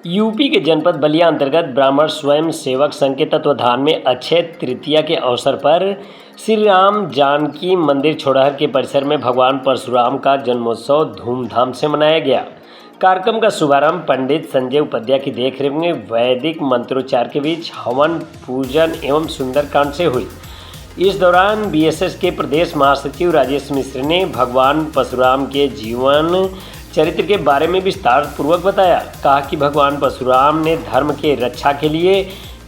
UP के जनपद बलिया अंतर्गत ब्राह्मण स्वयं सेवक संघ के तत्वाधान में अक्षय तृतीया के अवसर पर श्री राम जानकी मंदिर छोड़हर के परिसर में भगवान परशुराम का जन्मोत्सव धूमधाम से मनाया गया। कार्यक्रम का शुभारंभ पंडित संजय उपाध्याय की देखरेख में वैदिक मंत्रोच्चार के बीच हवन पूजन एवं सुंदरकांड से हुई। इस दौरान बीएसएस के प्रदेश महासचिव राजेश मिश्र ने भगवान परशुराम के जीवन चरित्र के बारे में विस्तार पूर्वक बताया। कहा कि भगवान परशुराम ने धर्म के रक्षा के लिए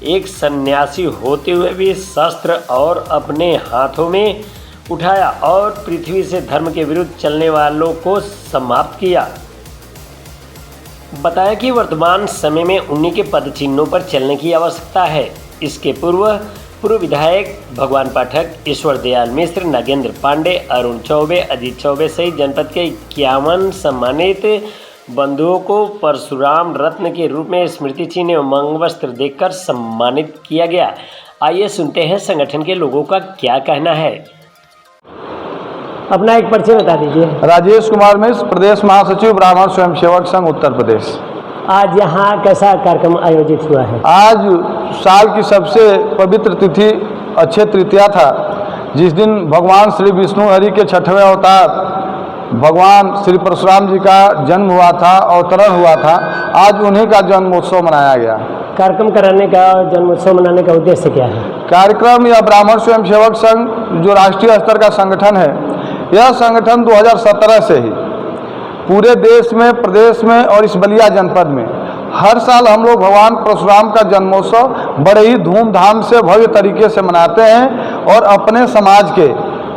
एक सन्यासी होते हुए भी शस्त्र और अपने हाथों में उठाया और पृथ्वी से धर्म के विरुद्ध चलने वालों को समाप्त किया। बताया कि वर्तमान समय में उन्हीं के पद चिन्हों पर चलने की आवश्यकता है। इसके पूर्व विधायक भगवान पाठक, ईश्वर दयाल मिश्र, नागेंद्र पांडे, अरुण चौबे, अजीत चौबे सहित जनपद के 51 सम्मानित बंधुओं को परशुराम रत्न के रूप में स्मृति चिन्ह एवं मंग वस्त्र देकर सम्मानित किया गया। आइए सुनते हैं संगठन के लोगों का क्या कहना है। अपना एक परिचय बता दीजिए। राजेश कुमार मिश्र, प्रदेश महासचिव ब्राह्मण स्वयंसेवक संघ उत्तर प्रदेश। आज यहाँ कैसा कार्यक्रम आयोजित हुआ है? आज साल की सबसे पवित्र तिथि अक्षय तृतीया था, जिस दिन भगवान श्री विष्णु हरि के 6वें अवतार भगवान श्री परशुराम जी का जन्म हुआ था, अवतरण हुआ था। आज उन्हीं का जन्मोत्सव मनाया गया। कार्यक्रम कराने का, जन्मोत्सव मनाने का उद्देश्य क्या है? कार्यक्रम या ब्राह्मण स्वयंसेवक संघ जो राष्ट्रीय स्तर का संगठन है, यह संगठन 2017 से ही पूरे देश में, प्रदेश में और इस बलिया जनपद में हर साल हम लोग भगवान परशुराम का जन्मोत्सव बड़े ही धूमधाम से भव्य तरीके से मनाते हैं और अपने समाज के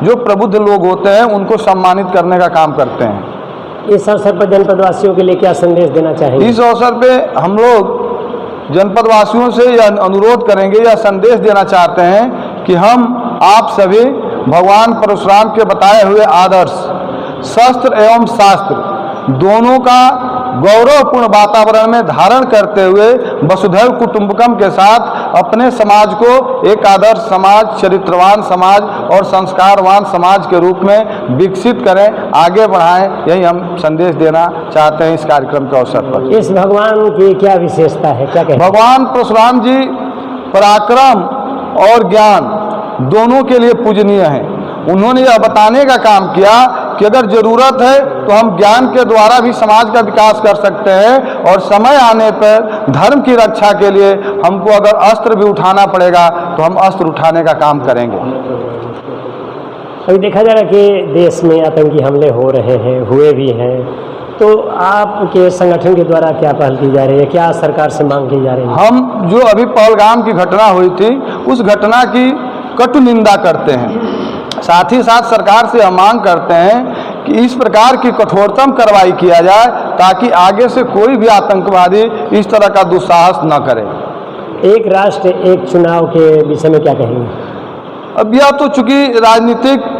जो प्रबुद्ध लोग होते हैं उनको सम्मानित करने का काम करते हैं। इस अवसर पर जनपद वासियों के लिए क्या संदेश देना चाहेंगे? इस अवसर पे हम लोग जनपद वासियों से यह अनुरोध करेंगे या संदेश देना चाहते हैं कि हम आप सभी भगवान परशुराम के बताए हुए आदर्श शस्त्र एवं शास्त्र दोनों का गौरवपूर्ण वातावरण में धारण करते हुए वसुधैव कुटुंबकम के साथ अपने समाज को एक आदर्श समाज, चरित्रवान समाज और संस्कारवान समाज के रूप में विकसित करें, आगे बढ़ाएं। यही हम संदेश देना चाहते हैं इस कार्यक्रम के अवसर पर। इस भगवान की क्या विशेषता है, क्या कहते हैं? भगवान परशुराम जी पराक्रम और ज्ञान दोनों के लिए पूजनीय हैं। उन्होंने यह बताने का काम किया कि अगर ज़रूरत है तो हम ज्ञान के द्वारा भी समाज का विकास कर सकते हैं और समय आने पर धर्म की रक्षा के लिए हमको अगर अस्त्र भी उठाना पड़ेगा तो हम अस्त्र उठाने का काम करेंगे। अभी देखा जा रहा है कि देश में आतंकी हमले हो रहे हैं, हुए भी हैं, तो आपके संगठन के द्वारा क्या पहल की जा रही है, क्या सरकार से मांग की जा रही है? हम जो अभी पहलगाम की घटना हुई थी उस घटना की कटु निंदा करते हैं, साथ ही साथ सरकार से हम मांग करते हैं कि इस प्रकार की कठोरतम कार्रवाई किया जाए ताकि आगे से कोई भी आतंकवादी इस तरह का दुस्साहस न करे। एक राष्ट्र एक चुनाव के विषय में क्या कहेंगे? अब यह तो चूंकि राजनीतिक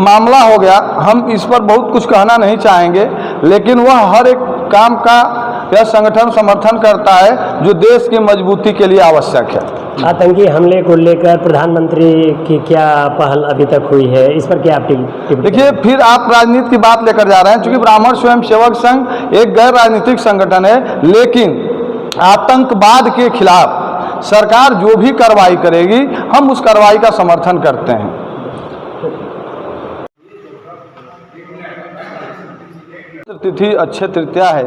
मामला हो गया, हम इस पर बहुत कुछ कहना नहीं चाहेंगे, लेकिन वह हर एक काम का यह संगठन समर्थन करता है जो देश की मजबूती के लिए आवश्यक है। आतंकी हमले को लेकर प्रधानमंत्री की क्या पहल अभी तक हुई है, इस पर क्या आप देखिए, फिर आप राजनीति की बात लेकर जा रहे हैं। चूंकि ब्राह्मण स्वयंसेवक संघ एक गैर राजनीतिक संगठन है, लेकिन आतंकवाद के खिलाफ सरकार जो भी कार्रवाई करेगी हम उस कार्रवाई का समर्थन करते हैं। तिथि अक्षय तृतीया है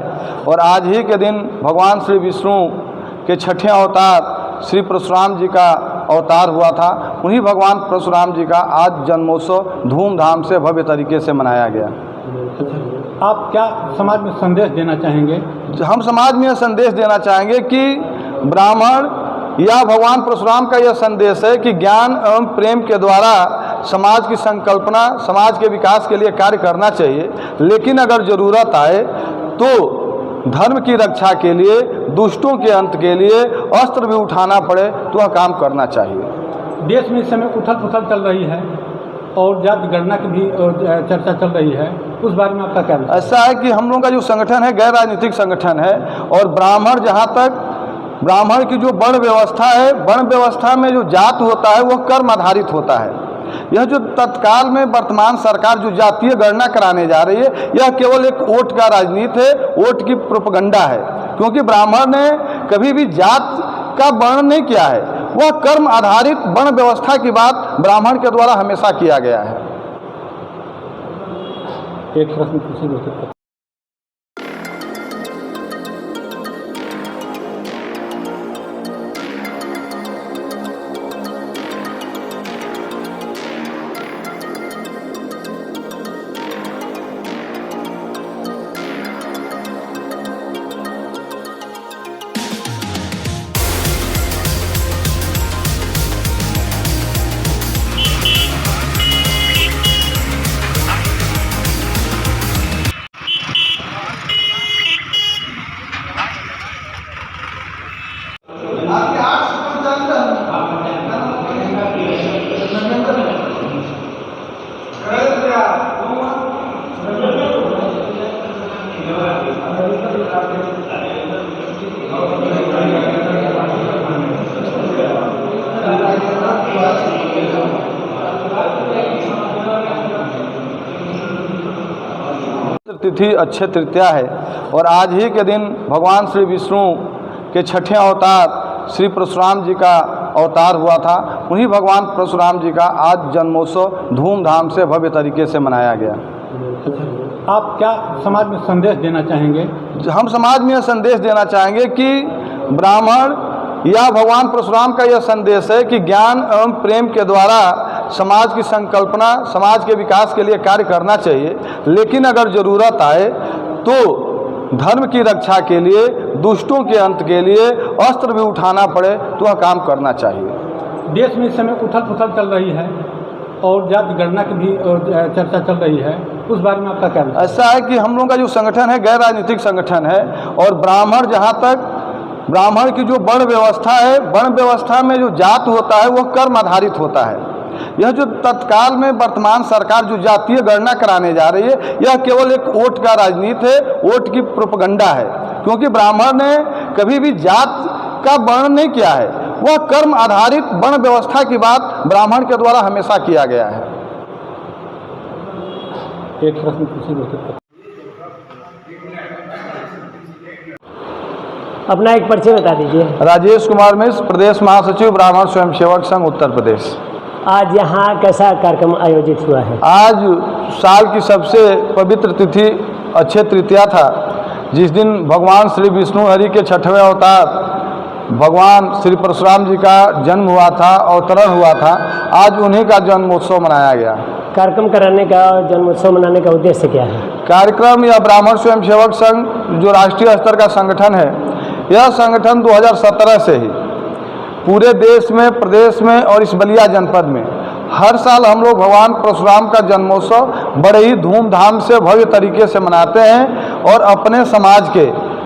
और आज ही के दिन भगवान श्री विष्णु के 6ठे अवतार श्री परशुराम जी का अवतार हुआ था। उन्हीं भगवान परशुराम जी का आज जन्मोत्सव धूमधाम से भव्य तरीके से मनाया गया। आप क्या समाज में संदेश देना चाहेंगे? हम समाज में यह संदेश देना चाहेंगे कि ब्राह्मण या भगवान परशुराम का यह संदेश है कि ज्ञान एवं प्रेम के द्वारा समाज की संकल्पना, समाज के विकास के लिए कार्य करना चाहिए, लेकिन अगर ज़रूरत आए तो धर्म की रक्षा के लिए, दुष्टों के अंत के लिए अस्त्र भी उठाना पड़े तो वह काम करना चाहिए। देश में इस समय उथल पुथल चल रही है और जाति गणना की भी चर्चा चल रही है, उस बारे में आपका क्या विचार? ऐसा है कि हम लोगों का जो संगठन है गैर राजनीतिक संगठन है और ब्राह्मण, जहाँ तक ब्राह्मण की जो वर्ण व्यवस्था है, वर्ण व्यवस्था में जो जात होता है वह कर्म आधारित होता है। यह जो तत्काल में वर्तमान सरकार जो जातीय गणना कराने जा रही है, यह केवल एक वोट का राजनीति है, वोट की प्रोपगंडा है। क्योंकि ब्राह्मण ने कभी भी जात का वर्णन नहीं किया है, वह कर्म आधारित वर्ण व्यवस्था की बात ब्राह्मण के द्वारा हमेशा किया गया है। एक प्रश्न किसी को तिथि अक्षय तृतीया है और आज ही के दिन भगवान श्री विष्णु के छठे अवतार श्री परशुराम जी का अवतार हुआ था। उन्हीं भगवान परशुराम जी का आज जन्मोत्सव धूमधाम से भव्य तरीके से मनाया गया। आप क्या समाज में संदेश देना चाहेंगे? हम समाज में यह संदेश देना चाहेंगे कि ब्राह्मण या भगवान परशुराम का यह संदेश है कि ज्ञान एवं प्रेम के द्वारा समाज की संकल्पना, समाज के विकास के लिए कार्य करना चाहिए। लेकिन अगर ज़रूरत आए तो धर्म की रक्षा के लिए, दुष्टों के अंत के लिए अस्त्र भी उठाना पड़े तो वह काम करना चाहिए। देश में इस समय उथल पुथल चल रही है और जाति गणना की भी चर्चा चल रही है, उस बारे में आपका क्या विचार? ऐसा है कि हम लोगों का जो संगठन है गैर राजनीतिक संगठन है और ब्राह्मण, जहाँ तक ब्राह्मण की जो वर्ण व्यवस्था है, वर्ण व्यवस्था में जो जात होता है वह कर्म आधारित होता है। यह जो तत्काल में वर्तमान सरकार जो जातीय गणना कराने जा रही है, यह केवल एक वोट का राजनीति है, वोट की प्रोपगंडा है। क्योंकि ब्राह्मण ने कभी भी जात का वर्णन नहीं किया है, वह कर्म आधारित वर्ण व्यवस्था की बात ब्राह्मण के द्वारा हमेशा किया गया है। एक प्रश्न किसी को अपना एक परिचय बता दीजिए। राजेश कुमार मिश्र, प्रदेश महासचिव ब्राह्मण स्वयंसेवक संघ उत्तर प्रदेश। आज यहाँ कैसा कार्यक्रम आयोजित हुआ है? आज साल की सबसे पवित्र तिथि अक्षय तृतीया था, जिस दिन भगवान श्री विष्णु हरि के छठवें अवतार भगवान श्री परशुराम जी का जन्म हुआ था, अवतरण हुआ था। आज उन्हीं का जन्मोत्सव मनाया गया। कार्यक्रम कराने का, जन्मोत्सव मनाने का उद्देश्य क्या है? कार्यक्रम या ब्राह्मण स्वयंसेवक संघ जो राष्ट्रीय स्तर का संगठन है, यह संगठन 2017 से ही पूरे देश में, प्रदेश में और इस बलिया जनपद में हर साल हम लोग भगवान परशुराम का जन्मोत्सव बड़े ही धूमधाम से भव्य तरीके से मनाते हैं और अपने समाज के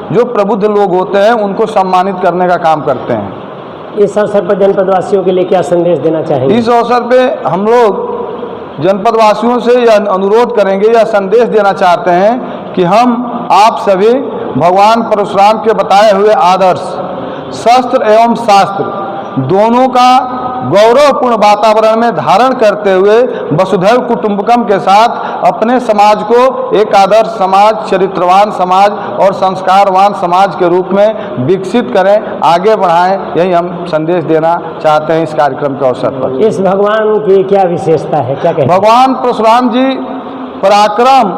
जो प्रबुद्ध लोग होते हैं उनको सम्मानित करने का काम करते हैं। इस अवसर पर जनपद वासियों के लिए क्या संदेश देना चाहेंगे? इस अवसर पे हम लोग जनपद वासियों से यह अनुरोध करेंगे या संदेश देना चाहते हैं कि हम आप सभी भगवान परशुराम के बताए हुए आदर्श, शस्त्र एवं शास्त्र दोनों का गौरवपूर्ण वातावरण में धारण करते हुए वसुधैव कुटुंबकम के साथ अपने समाज को एक आदर्श समाज, चरित्रवान समाज और संस्कारवान समाज के रूप में विकसित करें, आगे बढ़ाएं। यही हम संदेश देना चाहते हैं इस कार्यक्रम के अवसर पर। इस भगवान की क्या विशेषता है, क्या कहें? भगवान परशुराम जी पराक्रम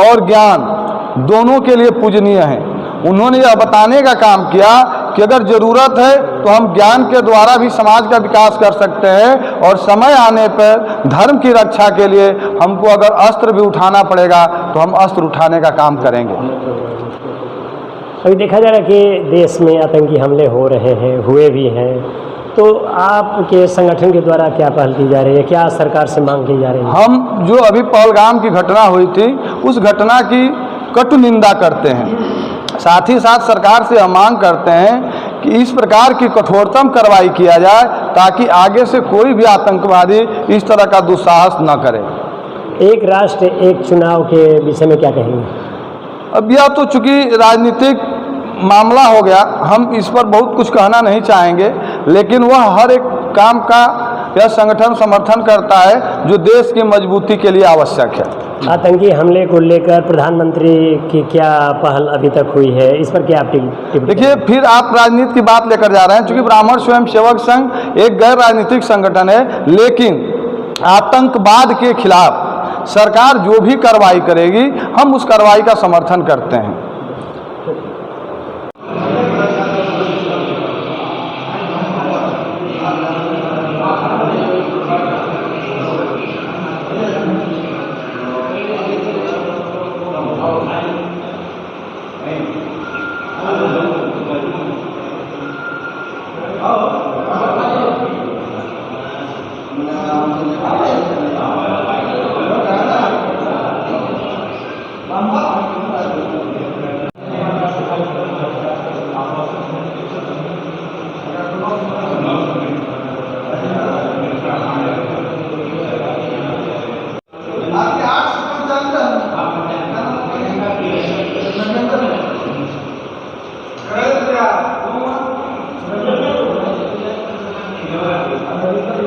और ज्ञान दोनों के लिए पूजनीय हैं। उन्होंने यह बताने का काम किया कि अगर ज़रूरत है तो हम ज्ञान के द्वारा भी समाज का विकास कर सकते हैं और समय आने पर धर्म की रक्षा के लिए हमको अगर अस्त्र भी उठाना पड़ेगा तो हम अस्त्र उठाने का काम करेंगे। अभी देखा जा रहा है कि देश में आतंकी हमले हो रहे हैं, हुए भी हैं, तो आपके संगठन के द्वारा क्या पहल की जा रही है, क्या सरकार से मांग की जा रही है? हम जो अभी पहलगाम की घटना हुई थी उस घटना की कटु निंदा करते हैं, साथ ही साथ सरकार से हम मांग करते हैं कि इस प्रकार की कठोरतम कार्रवाई किया जाए ताकि आगे से कोई भी आतंकवादी इस तरह का दुस्साहस न करे। एक राष्ट्र एक चुनाव के विषय में क्या कहेंगे? अब यह तो चूंकि राजनीतिक मामला हो गया, हम इस पर बहुत कुछ कहना नहीं चाहेंगे, लेकिन वह हर एक काम का यह संगठन समर्थन करता है जो देश की मजबूती के लिए आवश्यक है। आतंकी हमले को लेकर प्रधानमंत्री की क्या पहल अभी तक हुई है, इस पर क्या आप टिप्पणी? देखिए, फिर आप राजनीति की बात लेकर जा रहे हैं। चूंकि ब्राह्मण स्वयं सेवक संघ एक गैर राजनीतिक संगठन है, लेकिन आतंकवाद के खिलाफ सरकार जो भी कार्रवाई करेगी हम उस कार्रवाई का समर्थन करते हैं।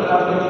Gracias.